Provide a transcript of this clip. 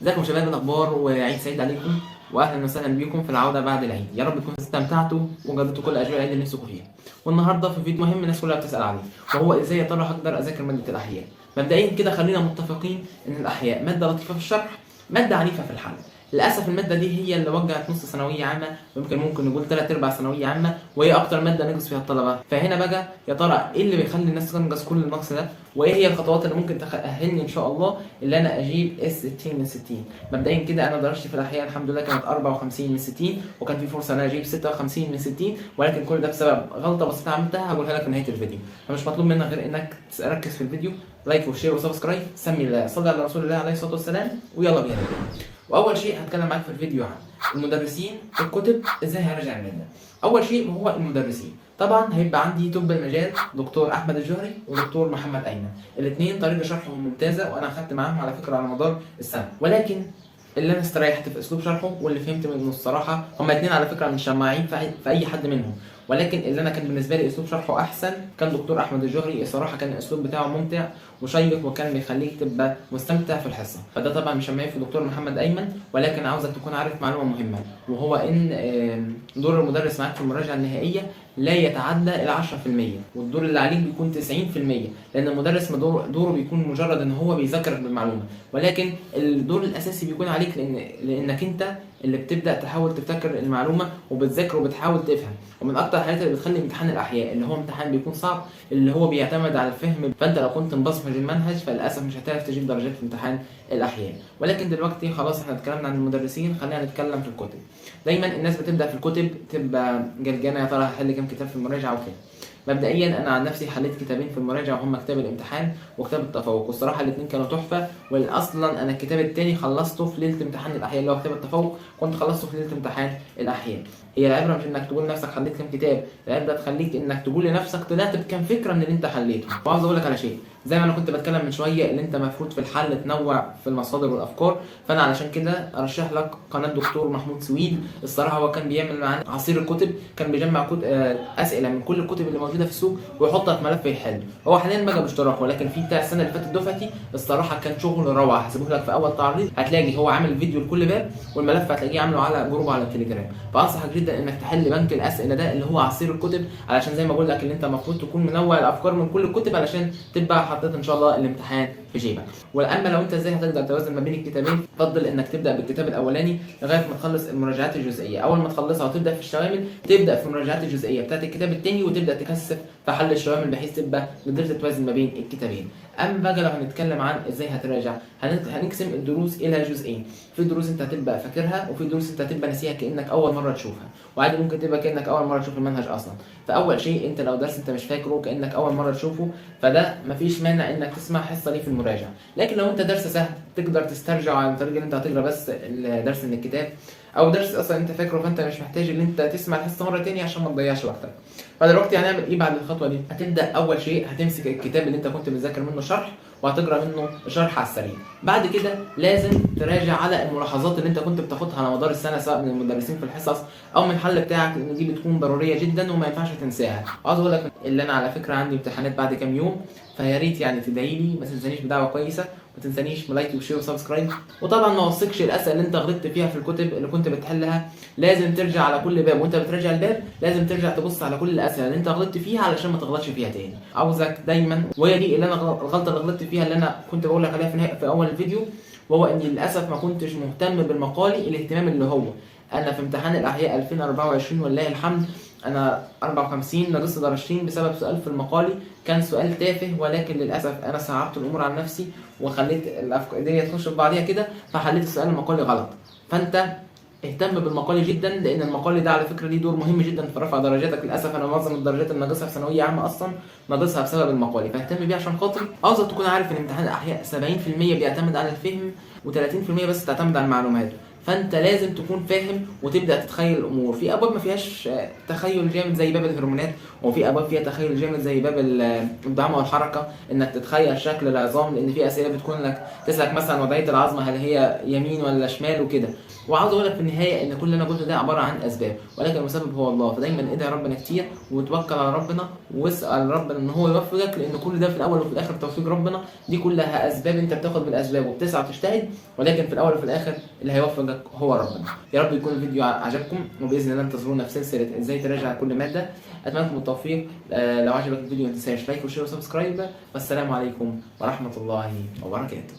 ازيكم يا شباب؟ الاخبار وعيد سعيد عليكم واهلا وسهلا بيكم في العوده بعد العيد. يا رب تكونوا استمتعتوا وجربتوا كل اجواء العيد اللي نفسكم فيها. والنهارده في فيديو مهم الناس كلها بتسال عليه، وهو ازاي يا ترى هقدر اذاكر ماده الاحياء. مبدئيا كده خلينا متفقين ان الاحياء ماده لطيفه في الشرح، ماده عنيفه في الحل. للاسف الماده دي هي اللي وجهت نص ثانويه عامه، ممكن نقول 3/4 ثانويه عامه، وهي اكتر ماده نقص فيها الطلبه. فهنا بقى يا ترى ايه اللي بيخلي الناس تنقص كل النقص ده، وايه هي الخطوات اللي ممكن تأهلني ان شاء الله اللي انا اجيب 60 من 60. مبدئيا كده انا درجتي في الاحياء الحمد لله كانت 54 من 60، وكان في فرصه ان انا اجيب 56 من 60، ولكن كل ده بسبب غلطه بسيطه عملتها هقولها لك في نهايه الفيديو. فمش مطلوب منك غير انك تركز في الفيديو، لايك وشير وسبسكرايب، سمي الله، صلي على رسول الله عليه الصلاه والسلام، ويلا بينا. واول شيء هتكلم معاك في الفيديو عن المدرسين، الكتب، ازاي هرجع الماده. اول شيء هو المدرسين. طبعا هيبقى عندي توب المجال دكتور احمد الجوهري ودكتور محمد ايمن، الاثنين طريقه شرحهم ممتازه، وانا اخدت معاهم على فكره على مدار السنه. ولكن اللي انا استريحت في اسلوب شرحه واللي فهمت منه الصراحه، هما الاثنين على فكره مش شماعين في اي حد منهم، ولكن اللي انا كان بالنسبه لي اسلوب شرحه احسن كان دكتور احمد الجوهري. الصراحه كان الاسلوب بتاعه ممتع وشيق، وكان بيخليك تبقى مستمتع في الحصه. فده طبعا مش شماعين في دكتور محمد ايمن، ولكن عاوزك تكون عارف معلومه مهمه، وهو ان دور المدرس معاك في المراجعه النهائيه لا يتعدى ال 10%، والدور اللي عليك بيكون 90%، لان المدرس دوره بيكون مجرد ان هو بيذاكرك بالمعلومه، ولكن الدور الاساسي بيكون عليك لانك انت اللي بتبدا تحاول تفتكر المعلومه وبتذاكر وبتحاول تفهم. ومن اكتر الحاجات اللي بتخلي امتحان الاحياء اللي هو امتحان بيكون صعب اللي هو بيعتمد على الفهم، فانت لو كنت مبصمج المنهج فللاسف مش هتعرف تجيب درجات في امتحان الاحياء. ولكن دلوقتي خلاص احنا اتكلمنا عن المدرسين، خلينا نتكلم في الكتب. دايما الناس بتبدا في الكتب تبقى جلجانه، يا ترى هحل كام كتاب في المراجعه وكده. مبدئيا انا عن نفسي حليت كتابين في المراجعه، وهم كتاب الامتحان وكتاب التفوق، والصراحه الاثنين كانوا تحفه. واصلا انا الكتاب الثاني خلصته في ليله امتحان الاحياء اللي هو كتاب التفوق، كنت خلصته في ليله امتحان الاحياء. هي العبره مش انك تقول لنفسك حليت كام كتاب، العبره تخليك انك تقول لنفسك طلعت بكام فكره من اللي انت حليته. وعاوز اقول لك على شيء، زي ما انا كنت بتكلم من شويه اللي انت المفروض في الحل تنوع في المصادر والافكار، فانا علشان كده ارشح لك قناه دكتور محمود سويد. الصراحه هو كان بيعمل معانا عصير الكتب، كان بيجمع اسئله من كل الكتب اللي موجوده في السوق ويحطها في ملف يحل. هو حاليا بقى باشتراك، ولكن في بتاع السنه اللي فاتت دفعتي الصراحه كان شغل روعه. هسيبه لك في اول تعريض، هتلاقي هو عامل فيديو لكل باب، والملف هتلاقيه عامله على جروب على التليجرام. فانصحك جدا انك تحل بنك الاسئله ده اللي هو عصير الكتب، علشان زي ما بقول لك اللي انت المفروض تكون منوع الافكار من كل الكتب علشان تبقى حطيت ان شاء الله الامتحان في جيبك. واما لو انت ازاي هتقدر توازن ما بين الكتابين، فضل انك تبدا بالكتاب الاولاني لغايه ما تخلص المراجعات الجزئيه. اول ما تخلصها وتبدا في الشوامل، تبدا في المراجعات الجزئيه بتاعت الكتاب الثاني، وتبدا تكثف في حل الشوامل بحيث تبقى قدرت توازن ما بين الكتابين. اما بقى لو هنتكلم عن ازاي هتراجع، هنقسم الدروس الى جزئين. في دروس انت هتبقى فاكرها، وفي دروس انت هتبقى ناسيها كانك اول مره تشوفها، وعادي ممكن تبقى كانك اول مره تشوف المنهج اصلا. فاول شيء انت لو درس انت مش فاكره كانك اول مره تشوفه، فده مفيش مانع انك تسمع حصه ليه في المراجعه. لكن لو انت درس سهل تقدر تسترجع عن طريق ان انت هتقرا بس الدرس من الكتاب، او درس اصلا انت فاكره فانت مش محتاج ان انت تسمع الحصه مره تانية عشان ما تضيعش وقتك. فدلوقتي هنعمل ايه بعد الخطوه دي؟ هتبدا اول شيء هتمسك الكتاب اللي انت كنت بتذاكر منه شرح وهتقرا منه شرح على السريع. بعد كده لازم تراجع على الملاحظات اللي انت كنت بتاخدها على مدار السنه، سواء من المدرسين في الحصص او من الحل بتاعك، لان دي بتكون ضروريه جدا وما ينفعش تنساها. عاوز اقول لك اللي انا على فكره عندي امتحانات بعد كام يوم، فيا ريت يعني تدعي لي، ما تنسانيش بدعوه كويسه، ما تنسانيش بلايك وشير وسبسكرايب. وطبعا ما وثقش الاسئله اللي انت غلطت فيها في الكتب اللي كنت بتحلها، لازم ترجع على كل باب، وانت بتراجع الباب لازم ترجع تبص على كل الاسئله اللي انت غلطت فيها علشان ما تغلطش فيها تاني. عاوزك دايما، وهي دي اللي انا الغلطه اللي غلطت فيها اللي انا كنت بقول لك عليها في اول الفيديو، وهو اني للاسف ما كنتش مهتم بالمقالي الاهتمام اللي هو انا في امتحان الاحياء 2024 ولله الحمد انا 54 نقصت درجتين بسبب سؤال في المقالي، كان سؤال تافه، ولكن للاسف انا صعبت الامور على نفسي وخليت الافكار دي تخش في بعضيها كده، فحليت السؤال المقالي غلط. فانت اهتم بالمقالي جدا، لان المقالي ده على فكره ليه دور مهم جدا في رفع درجاتك. للاسف انا معظم الدرجات الناقصه في ثانويه عامه اصلا ناقصها بسبب المقالي، فاهتم بيه عشان خاطري. عاوزك تكون عارف ان امتحان الاحياء 70% بيعتمد على الفهم و30% بس تعتمد على المعلومات، فانت لازم تكون فاهم وتبدا تتخيل الامور. في ابواب ما فيهاش تخيل جامد زي باب الهرمونات، وفي ابواب فيها تخيل جامد زي باب الدعامه والحركه، انك تتخيل شكل العظام، لان في اسئله بتكون لك تسالك مثلا وضعيه العظمه هل هي يمين ولا شمال وكده. وعاوز اقول لك في النهايه ان كل اللي انا قلته ده عباره عن اسباب، ولكن المسبب هو الله. فدايما ادعي ربنا كتير وتوكل على ربنا واسال ربنا ان هو يوفقك، لان كل ده في الاول وفي الاخر توفيق ربنا. دي كلها اسباب، انت بتاخد بالاسباب وبتسعى وتجتهد، ولكن في الاول وفي الاخر اللي هيوفقك هو ربنا. يا رب يكون الفيديو عجبكم، وباذن الله انتظرونا في سلسله ازاي تراجع كل ماده. اتمنى لكم التوفيق. لو عجبك الفيديو ما تنساش لايك وشير وسبسكرايب. والسلام عليكم ورحمه الله وبركاته.